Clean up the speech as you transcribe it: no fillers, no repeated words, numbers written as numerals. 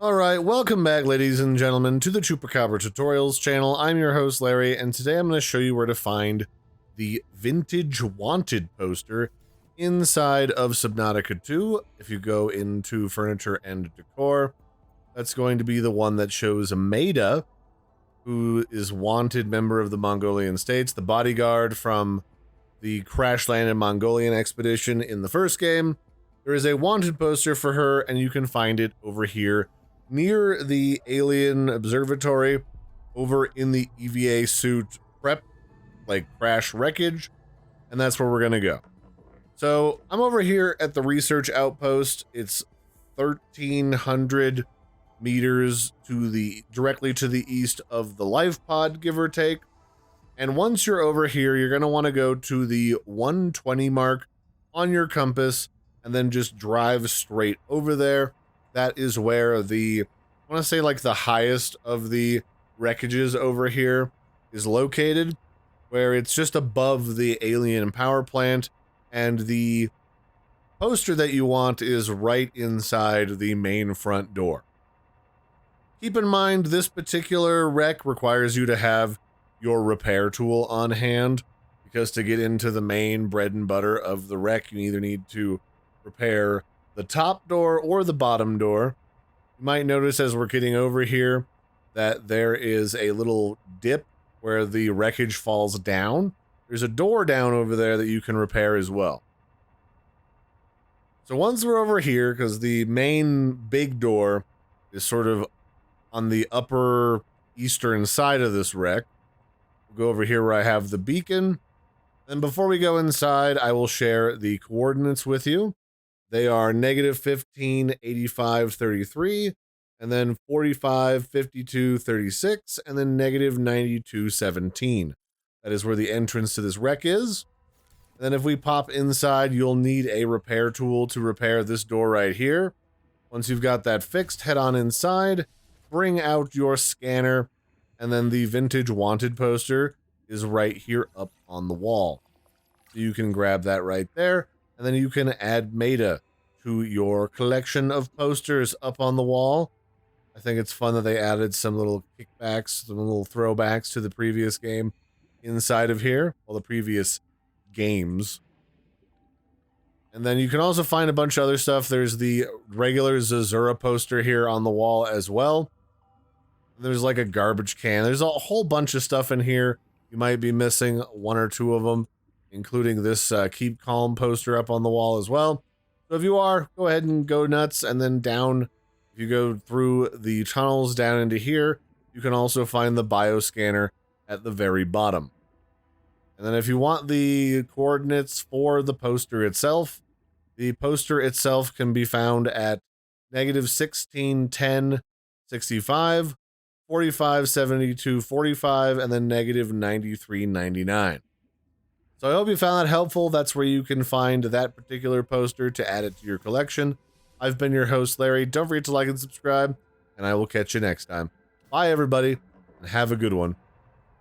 Alright, welcome back ladies and gentlemen to the Chupacabra Tutorials channel. I'm your host Larry, and today I'm going to show you where to find the Vintage Wanted poster inside of Subnautica 2. If you go into Furniture and Decor, that's going to be the one that shows Maida, who is wanted member of the Mongolian states, the bodyguard from the crash-landed Mongolian expedition in the first game. There is a wanted poster for her, and you can find it over here near the alien observatory over in the EVA Suit Prep, crash wreckage, and that's where we're gonna go. So I'm over here at the research outpost. It's 1,300 meters directly to the east of the Lifepod, give or take. And once you're over here, you're gonna want to go to the 120 mark on your compass, and then just drive straight over there. That is where I want to say the highest of the wreckages over here is located, where it's just above the alien power plant, and the poster that you want is right inside the main front door. Keep in mind, this particular wreck requires you to have your repair tool on hand, because to get into the main bread and butter of the wreck, you either need to repair the top door or the bottom door. You might notice as we're getting over here that there is a little dip where the wreckage falls down. There's a door down over there that you can repair as well. So once we're over here, because the main big door is sort of on the upper eastern side of this wreck, we'll go over here where I have the beacon. And before we go inside, I will share the coordinates with you. They are -15, 85, 33, and then 45, 52, 36, and then -92, 17. That is where the entrance to this wreck is. And then if we pop inside, you'll need a repair tool to repair this door right here. Once you've got that fixed, head on inside, bring out your scanner, and then the Vintage Wanted poster is right here up on the wall. So you can grab that right there. And then you can add Maida to your collection of posters up on the wall. I think it's fun that they added some little kickbacks, some little throwbacks to the previous game inside of here, well, the previous games. And then you can also find a bunch of other stuff. There's the regular Zazura poster here on the wall as well. There's like a garbage can. There's a whole bunch of stuff in here. You might be missing one or two of them, including this Keep Calm poster up on the wall as well. So if you are, go ahead and go nuts. And then down, if you go through the tunnels down into here, you can also find the bioscanner at the very bottom. And then if you want the coordinates for the poster itself, the poster itself can be found at -16, 10, 65, 45, 72, 45, and then -93, 99. So I hope you found that helpful. That's where you can find that particular poster to add it to your collection. I've been your host, Larry. Don't forget to like and subscribe, and I will catch you next time. Bye, everybody, and have a good one.